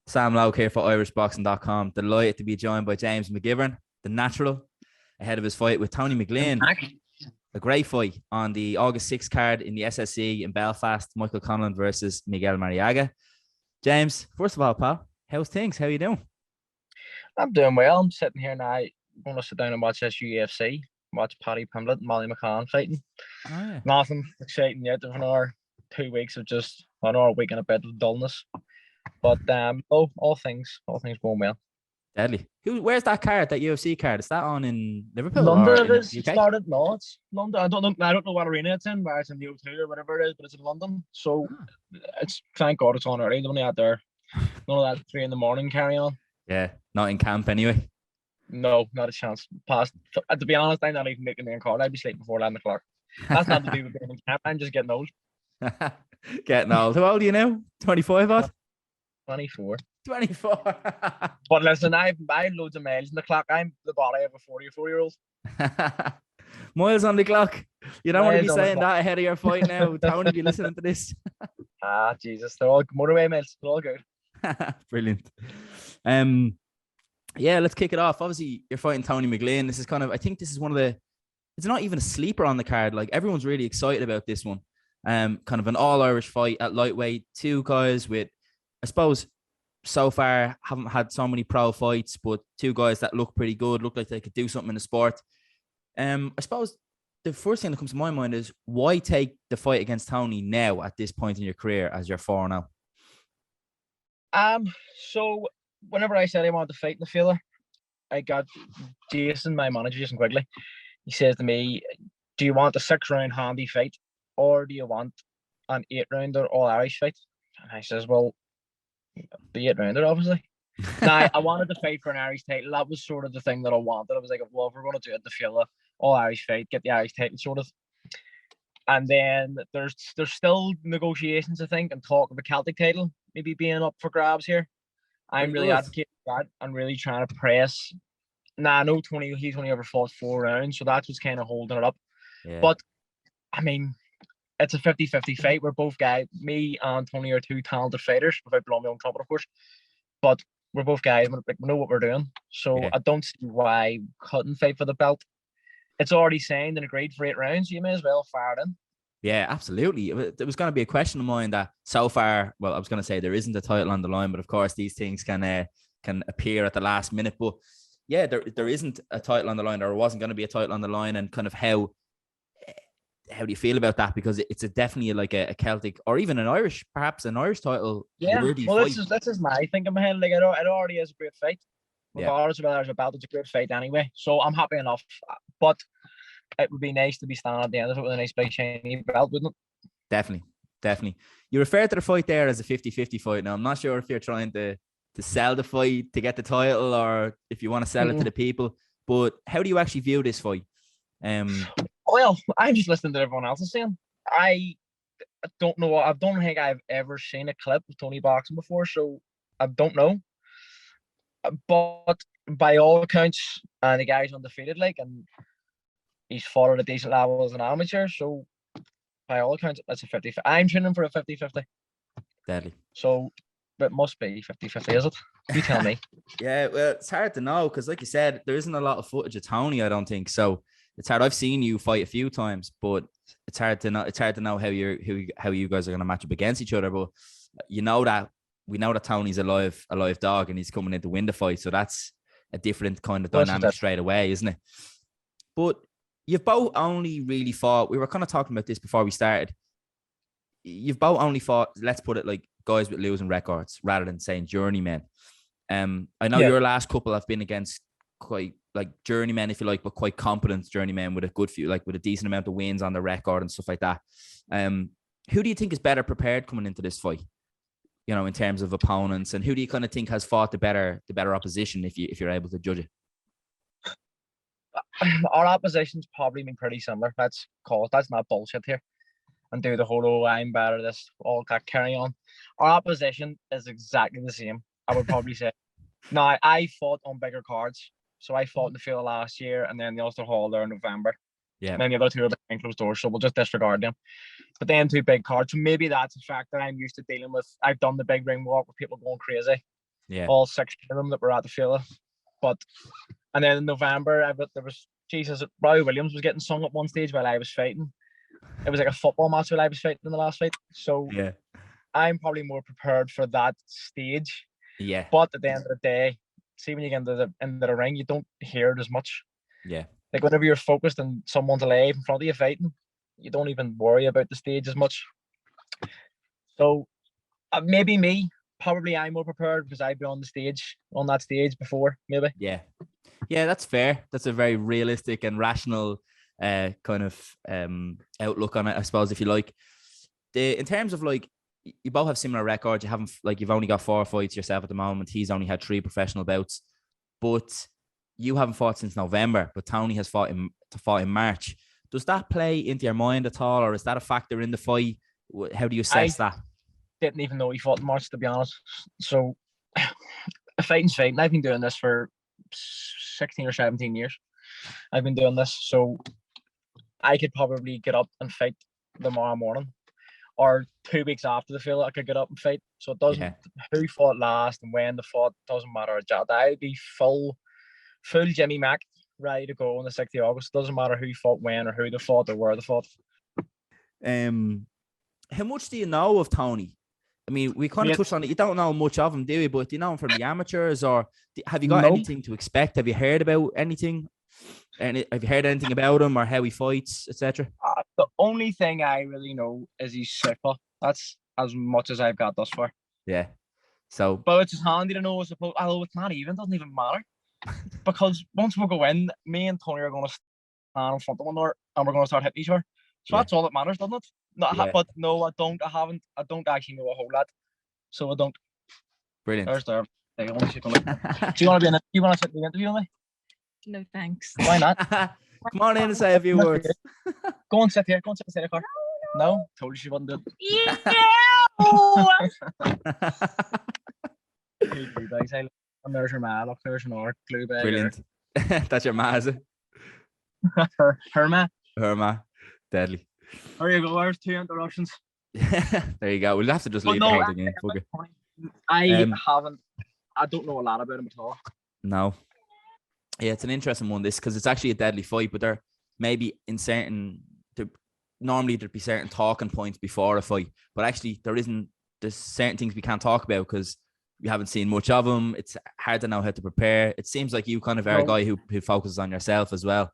Sam Logue here for IrishBoxing.com. Delighted to be joined by James Mcgivern, the natural, ahead of his fight with Tony Mcglynn. A great fight on the August 6th card in the SSE in Belfast. Michael Conlon versus Miguel Marriaga. James, first of all, pal, how's things? How you doing? I'm doing well. I'm sitting here now. I'm going to sit down and watch this UFC. Watch Paddy Pimblett and Molly McCann fighting. Oh, yeah. Nothing exciting yet. There's another 2 weeks of just another week and a bit of dullness. But all things going well. Deadly. Where's that card? That UFC card? Is that on in Liverpool? London or it is. UK? Started. No, it's London. I don't know what arena it's in, whether it's in the O2 or whatever it is, but it's in London. So it's thank God it's on early. They're only out there. None of that 3 a.m. carry on. Yeah, not in camp anyway. No, not a chance. Past. To be honest, I'm not even making the card. I'd be sleeping before 11 o'clock. That's not to do with being in camp. I'm just getting old. Getting old. How old are you now? 25 odd? 24. 24. But listen, I've loads of miles in the clock. I'm the body of a 44-year-old. Miles on the clock. You don't want to be Miles on the saying clock. that ahead of your fight now. Tony, be listening to this. Jesus, they're all motorway miles. They're all good. Brilliant. Yeah, let's kick it off. Obviously, you're fighting Tony Mcglynn. This is I think this is one of the, it's not even a sleeper on the card. Like, everyone's really excited about this one. Kind of an all-Irish fight at lightweight. 2 guys with, I suppose, so far haven't had so many pro fights, but 2 guys that look pretty good, look like they could do something in the sport. I suppose the first thing that comes to my mind is, why take the fight against Tony now at this point in your career as you're 4-0? So whenever I said I wanted to fight in the filler, I got Jason, my manager, Jason Quigley. He says to me, "Do you want a 6-round handy fight, or do you want an 8-rounder all Irish fight?" And I says, "Well, the 8-rounder, obviously." Now, I wanted to fight for an Irish title. That was sort of the thing that I wanted. I was like, well, if we're going to do it, the filler, all Irish fight, get the Irish title sort of. And then there's still negotiations, I think, and talk of a Celtic title maybe being up for grabs here. I'm really advocating that and really trying to press. Now, I know Tony, he's only ever fought 4 rounds, so that's what's kind of holding it up. Yeah. But, I mean, it's a 50-50 fight. We're both guys, me and Tony are 2 talented fighters, without blowing my own trumpet, of course. But we're both guys, we know what we're doing. So I don't see why we couldn't fight for the belt. It's already signed and agreed for 8 rounds, so you may as well fire it in. Yeah, absolutely. There was going to be a question of mine that so far, well, I was going to say there isn't a title on the line, but of course these things can appear at the last minute. But yeah, there isn't a title on the line, or there wasn't going to be a title on the line, and kind of how do you feel about that? Because it's definitely like a Celtic, or even an Irish, perhaps an Irish title. Yeah, well, this is my thinking in my head. Like, it already is a great fight. Regardless of whether there's a belt, it's a great fight anyway. So I'm happy enough. But it would be nice to be standing at the end of it with a nice big shiny belt, wouldn't it? Definitely. You refer to the fight there as a 50-50 fight. Now, I'm not sure if you're trying to sell the fight to get the title, or if you want to sell it to the people. But how do you actually view this fight? Well, I'm just listening to everyone else is saying. I don't know. I don't think I've ever seen a clip of Tony boxing before, so I don't know. But by all accounts, the guy's undefeated, and he's fought at a decent level as an amateur. So by all accounts, that's a 50. I'm training for a 50-50. Deadly. So it must be 50-50, is it? You tell me. Yeah, well, it's hard to know because, like you said, there isn't a lot of footage of Tony, I don't think. So it's hard. I've seen you fight a few times, but it's hard to know. It's hard to know how you guys are going to match up against each other. But we know that Tony's a live dog, and he's coming in to win the fight. So that's a different kind of dynamic straight away, isn't it? But you've both only really fought. We were kind of talking about this before we started. You've both only fought, let's put it like, guys with losing records rather than saying journeymen. I know your last couple have been against quite like journeymen, if you like, but quite competent journeymen with a good few, like with a decent amount of wins on the record and stuff like that. Who do you think is better prepared coming into this fight? You know, in terms of opponents, and who do you kind of think has fought the better opposition, if you're able to judge it? Our opposition's probably been pretty similar. That's not bullshit here. And do the whole, oh, I'm better, this all that carry on. Our opposition is exactly the same, I would probably say. Now, I fought on bigger cards. So I fought in the field last year, and then the Ulster Hall there in November. Yeah. And then the other 2 are behind closed doors, so we'll just disregard them. But then 2 big cards. So maybe that's a fact that I'm used to dealing with. I've done the big ring walk with people going crazy. Yeah. all 16 of them that were at the Fila. And then in November, Robbie Williams was getting sung at one stage while I was fighting. It was like a football match while I was fighting in the last fight. So Yeah. I'm probably more prepared for that stage. Yeah. But at the end of the day, see, when you get into the ring, you don't hear it as much. Yeah. Like whenever you're focused and someone's alive in front of you fighting, you don't even worry about the stage as much. So maybe me, probably I'm more prepared because I've been on that stage before, maybe. Yeah. Yeah, that's fair. That's a very realistic and rational kind of outlook on it, I suppose, if you like. In terms of like, you both have similar records. You've only got 4 fights yourself at the moment. He's only had 3 professional bouts, but you haven't fought since November. But Tony has fought in March. Does that play into your mind at all, or is that a factor in the fight? How do you assess that? Didn't even know he fought in March, to be honest. So, fighting's fighting. I've been doing this for 16 or 17 years. I've been doing this, so I could probably get up and fight tomorrow morning, or 2 weeks after the field, I could get up and fight. So it doesn't who fought last and when they fought, doesn't matter. I'd be full Jimmy Mac, ready to go on the 6th of August. Doesn't matter who fought when or who they fought or where they fought. How much do you know of Tony? I mean, we kind of touched on it. You don't know much of him, do you? But do you know him from the amateurs, or have you got anything to expect? Have you heard about anything? Have you heard anything about him or how he fights, etc.? The only thing I really know is he's super. That's as much as I've got thus far. Yeah. So, but it's just handy to know. I suppose, although it's not even, doesn't even matter, because once we go in, me and Tony are going to stand in front of one another and we're going to start hitting each other. So that's all that matters, doesn't it? But no, I don't. I don't actually know a whole lot, so I don't. Brilliant. There's there. Do you want to sit the interview with me? No thanks. Why not? Come on in and say a few words. Go and sit here. Go and sit beside the car. No, told you she wouldn't do it. And there's your ma. Look, there's an arc glue bag. Brilliant. That's your ma, is it? her ma. Her ma. Deadly. There you go. There's 2 interruptions. There you go. We'll have to just leave the house again. I don't know a lot about him at all. No. Yeah, it's an interesting one, this, because it's actually a deadly fight, but there maybe normally there'd be certain talking points before a fight, but actually there's certain things we can't talk about because we haven't seen much of them. It's hard to know how to prepare. It seems like you kind of are a guy who focuses on yourself as well.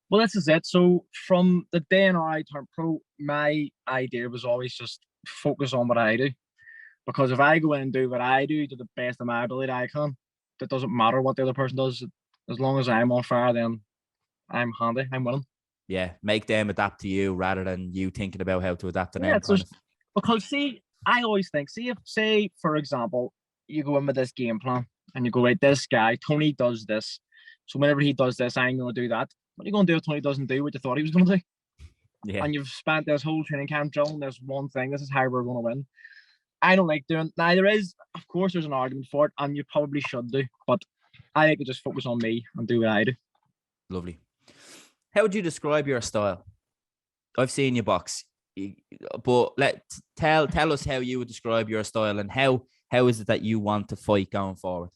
Well, this is it. So from the day I turned pro, my idea was always just focus on what I do. Because if I go in and do what I do to the best of my ability I can, it doesn't matter what the other person does. As long as I'm on fire, then I'm handy. I'm winning. Yeah, make them adapt to you rather than you thinking about how to adapt to them. Because see, I always think, say, for example, you go in with this game plan and you go, right, this guy, Tony does this. So whenever he does this, I'm going to do that. What are you going to do if Tony doesn't do what you thought he was going to do? Yeah. And you've spent this whole training camp drilling this one thing. This is how we're going to win. I don't like doing. Now there is, of course, there's an argument for it, and you probably should do. But I like to just focus on me and do what I do. Lovely. How would you describe your style? I've seen you box, but tell us how you would describe your style and how is it that you want to fight going forward?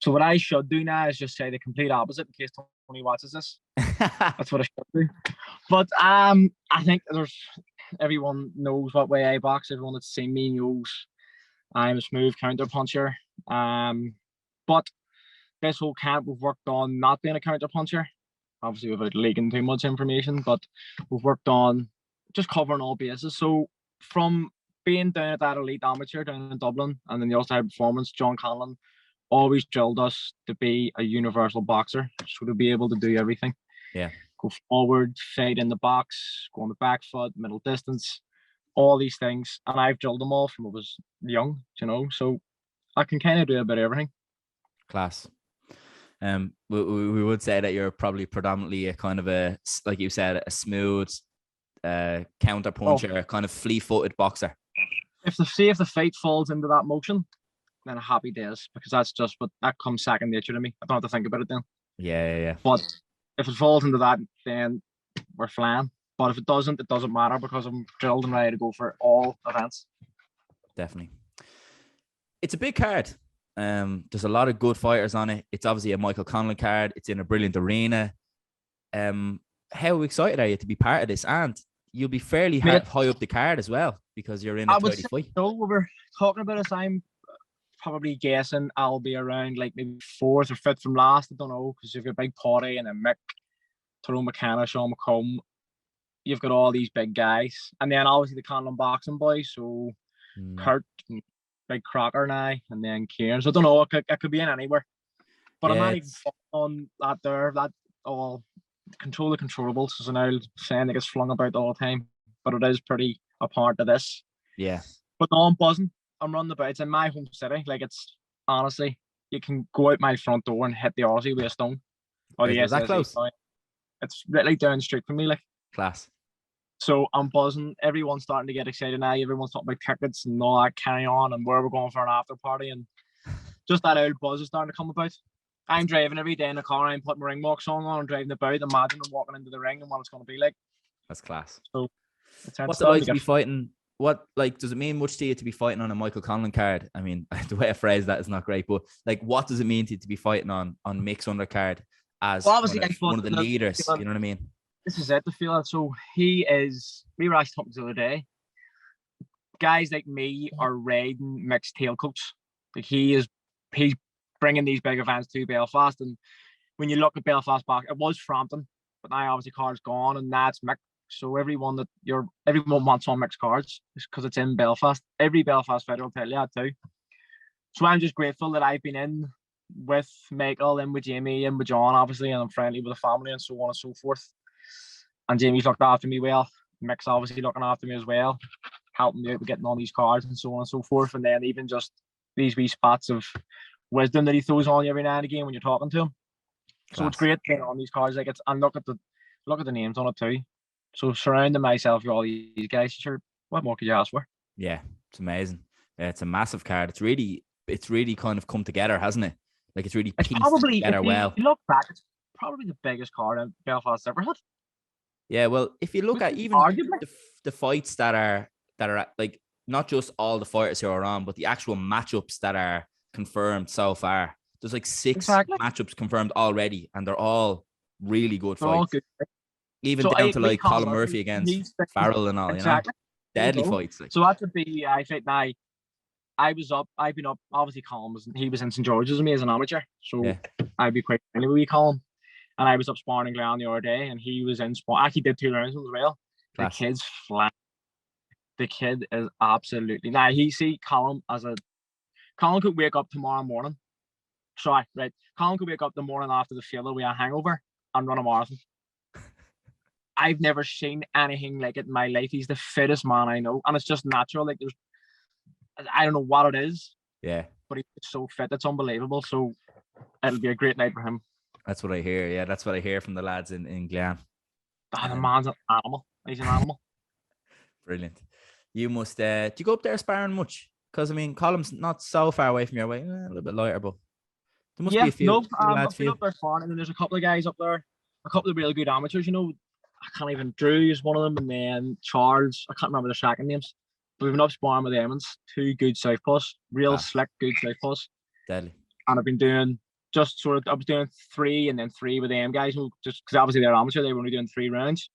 So what I should do now is just say the complete opposite in case Tony watches this. That's what I should do. But I think everyone knows what way I box. Everyone that's seen me knows I'm a smooth counter puncher. But this whole camp we've worked on not being a counter puncher. Obviously without leaking too much information, but we've worked on just covering all bases. So from being down at that elite amateur down in Dublin and then the also high performance, John Conlon always drilled us to be a universal boxer, so to be able to do everything. Yeah. Go forward, fight in the box, go on the back foot, middle distance, all these things. And I've drilled them all from I was young, so I can kind of do a bit of everything. Class. We would say that you're probably predominantly a kind of a, like you said, a smooth counter puncher, kind of fleet-footed boxer. If the fight falls into that motion, then a happy days, because that's just what that comes second nature to me. I don't have to think about it then. Yeah. But if it falls into that, then we're flying. But if it doesn't matter because I'm drilled and ready to go for all events. Definitely. It's a big card. There's a lot of good fighters on it. It's obviously a Michael Conlon card. It's in a brilliant arena. How excited are you to be part of this? And you'll be fairly high up the card as well because you're in a tidy fight. So we were talking about this. I'm probably guessing I'll be around like maybe 4th or 5th from last. I don't know, because you've got Big Potty and then Mick, Tyrone McKenna, Sean McComb. You've got all these big guys. And then obviously the Conlon boxing boys. So Kurt and Big Crocker now, and then Kieran. So I don't know, it could be in anywhere. But I'm not even on that there. That all control the controllables. So now saying it gets flung about all the time. But it is pretty a part of this. Yeah. But no, I'm buzzing. I'm running about. It's in my home city. Like, it's honestly, you can go out my front door and hit the Aussie with a stone. Or the that close? It's literally down the street from me. Like, class. So I'm buzzing. Everyone's starting to get excited now. Everyone's talking about tickets and all that carry on and where we're going for an after party. And just that old buzz is starting to come about. I'm driving every day in the car. I'm putting my ring walk song on and driving about. Imagine I'm walking into the ring and what it's going to be like. That's class. So what's it like to be fighting? What, like, does it mean much to you to be fighting on a Michael Conlon card? I mean, the way I phrase that is not great, but like, what does it mean to be fighting on mixed undercard as one of the leaders? You know what I mean? This is it, the feel. So we were actually talking the other day. Guys like me are riding mixed tailcoats. Like, he's bringing these big events to Belfast. And when you look at Belfast back, it was Frampton, but now obviously cards gone, and that's mixed. So everyone wants on mixed cards because it's in Belfast. Every Belfast fighter will tell you that too. So I'm just grateful that I've been in with Michael, and with Jamie, and with John, obviously, and I'm friendly with the family and so on and so forth. And Jamie's looked after me well. Mick's obviously looking after me as well, helping me out with getting all these cards and so on and so forth. And then even just these wee spots of wisdom that he throws on you every now and again when you're talking to him. So it's great getting on these cards. Like, and look at the names on it too. So surrounding myself with all these guys, sure, what more could you ask for? Yeah, it's amazing. Yeah, it's a massive card. It's really kind of come together, hasn't it? Like, it's really pieced together well. If you look back, it's probably the biggest card Belfast ever had. Yeah, well, if you look at even the fights that are like, not just all the fighters who are on, but the actual matchups that are confirmed so far. There's like 6 matchups confirmed already, and they're all really good fights. All good. Even down to like Colin Murphy against Farrell and all, you know, deadly fights. Like. So that would be, I think now. I've been up. Obviously, Colin was in St George's with me as an amateur, so I'd be quite friendly with Colin. And I was up sparring in Glen the other day, and he was in sport. Actually, did 2 rounds as well. Class. The kid's flat. The kid is absolutely. Now, Colin could wake up tomorrow morning. Sorry, right. Colin could wake up the morning after the field with a hangover and run a marathon. I've never seen anything like it in my life. He's the fittest man I know, and it's just natural. Like, I don't know what it is. Yeah. But he's so fit. It's unbelievable. So it'll be a great night for him. That's what I hear. Yeah, that's what I hear from the lads in Glen. The man's an animal. He's an animal. Brilliant. You must, do you go up there sparring much? Because, I mean, Column's not so far away from your way. A little bit lighter, but there must be a few lads for you. Up there sparring, and then there's a couple of guys up there. A couple of really good amateurs, you know. I can't even, Drew is one of them, and then Charles, I can't remember their second names. But we've been up sparring with Emmons, 2 good southpaws, slick, good southpaws. Deadly. And I've been doing I was doing 3 and then 3 with them guys, just because obviously they're amateur, they were only doing 3 rounds.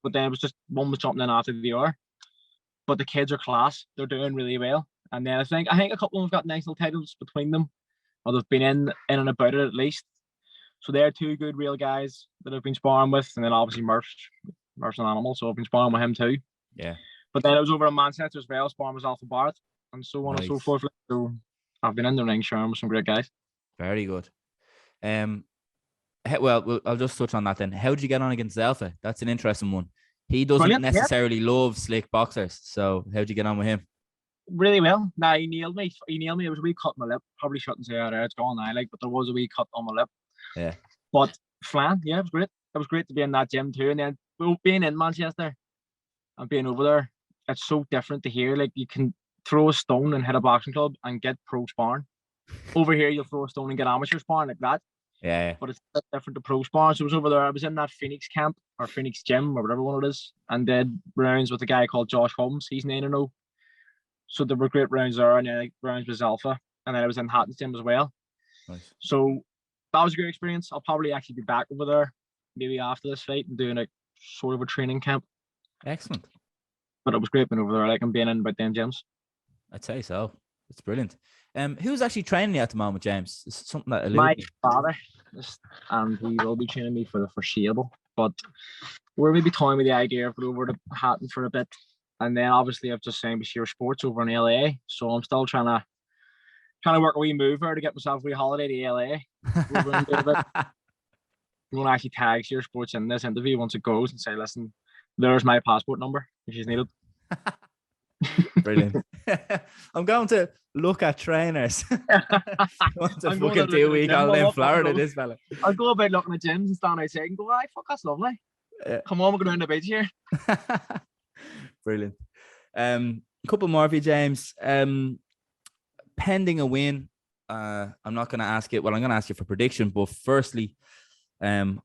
But then it was just one was jumping in after the other. But the kids are class, they're doing really well. And then I think a couple of them have got nice little titles between them, or they've been in and about it at least. So they're 2 good real guys that I've been sparring with. And then obviously Murph's an animal, so I've been sparring with him too. Yeah. But then I was over in Manchester as well, sparring with Zelfa Barrett and so on and so forth. So I've been in the ring sharing with some great guys. Very good. Well, I'll just touch on that then. How did you get on against Zelfa? That's an interesting one. He doesn't necessarily love slick boxers. So how'd you get on with him? Really well. Nah, he nailed me. It was a wee cut on my lip. Probably shouldn't say it there. It's gone now, but there was a wee cut on my lip. Yeah. But flan, it was great. It was great to be in that gym too. And then being in Manchester and being over there, it's so different to here. Like, you can throw a stone and hit a boxing club and get pro sparring. Over here, you'll throw a stone and get amateur sparring like that. Yeah. But it's different to pro sparring. So I was over there. I was in that Phoenix camp or Phoenix gym or whatever one it is, and did rounds with a guy called Josh Holmes. He's 9-0. So there were great rounds there, and then like rounds with Zelfa, and then I was in Hatton's gym as well. Nice. So that was a great experience. I'll probably actually be back over there maybe after this fight and doing a sort of a training camp. Excellent. But it was great being over there. Like I'm being in about them gyms. I'd say so. It's brilliant. Who's actually training you at the moment, James? Is it something that My father, and he will be training me for the foreseeable. But we're maybe toying with the idea of going over to Hatton for a bit, and then obviously I've just signed with Sheer Sports over in LA, so I'm still trying to work a wee move there to get myself a wee holiday to LA. We're going to do a bit. I'm going to actually tag Sheer Sports in this interview once it goes and say, listen, there's my passport number if she's needed. Brilliant. I'm going to look at trainers. Want to fucking do a week out in Florida, this fella. I'll go about looking at gyms and stand outside and go, fuck, that's lovely. Come on, we're going down the beach here. Brilliant. A couple more for you, James. Pending a win, I'm not going to ask it. Well, I'm going to ask you for prediction, but firstly, I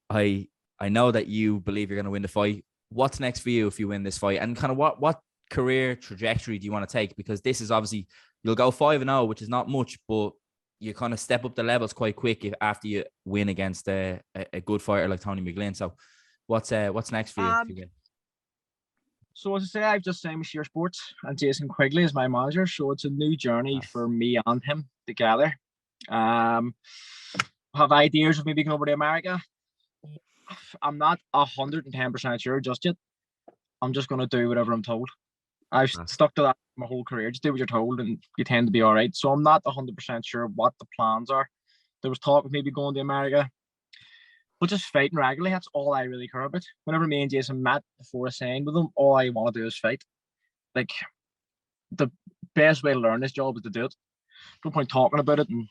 know that you believe you're going to win the fight. What's next for you if you win this fight, and kind of what career trajectory do you want to take? Because this is obviously, you'll go 5-0, which is not much, but you kind of step up the levels quite quick after you win against a good fighter like Tony Mcglynn. So what's next for you if you win? So as I say, I've just signed with Sheer Sports and Jason Quigley is my manager. So it's a new journey for me and him together. Have ideas of maybe going over to America. I'm not 110% sure just yet. I'm just going to do whatever I'm told. I've stuck to that my whole career. Just do what you're told and you tend to be all right. So I'm not 100% sure what the plans are. There was talk of maybe going to America, but just fighting regularly. That's all I really care about. Whenever me and Jason met before I signed with him, all I want to do is fight. Like, the best way to learn this job is to do it. No point talking about it and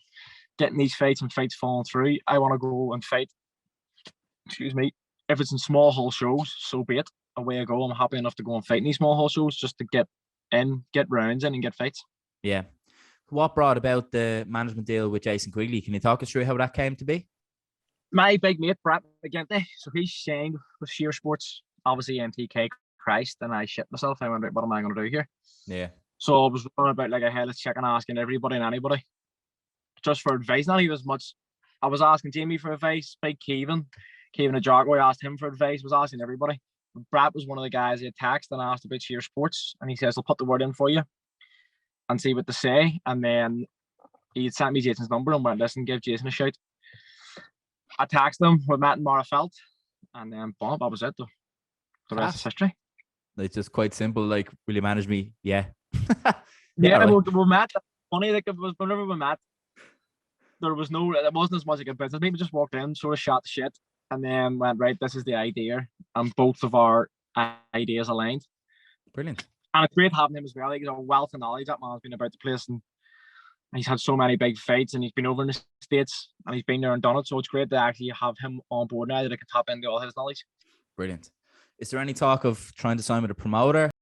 getting these fights and fights falling through. I want to go and fight. Excuse me. If it's in small hall shows, so be it. Away I go. I'm happy enough to go and fight in these small hall shows just to get rounds in and get fights. Yeah. What brought about the management deal with Jason Quigley? Can you talk us through how that came to be? My big mate, Barrett, again, so he's signed with Sheer Sports, obviously MTK Christ, and I shit myself. I went, what am I going to do here? Yeah. So I was running about like a headless chicken, asking everybody and anybody just for advice. Not even as much. I was asking Jamie for advice, big Kevin the Jaguar, I asked him for advice, was asking everybody. Brad was one of the guys he had texted and asked about Sheer Sports, and he says, I'll put the word in for you and see what they say. And then he had sent me Jason's number and went, listen, give Jason a shout. I texted him with Matt and Mara felt, and then boom, that was it. The rest is history. It's just quite simple. Like, will you manage me? Yeah. Yeah, we met. Funny, like, it was whenever we met, there wasn't as much like a business. Maybe just walked in, sort of shot the shit, and then went, right, this is the idea, and both of our ideas aligned. Brilliant. And it's great having him as well. Like, he's a wealth of knowledge. That man's been about the place, and he's had so many big fights, and he's been over in the States, and he's been there and done it. So it's great to actually have him on board now that I can tap into all his knowledge. Brilliant. Is there any talk of trying to sign with a promoter?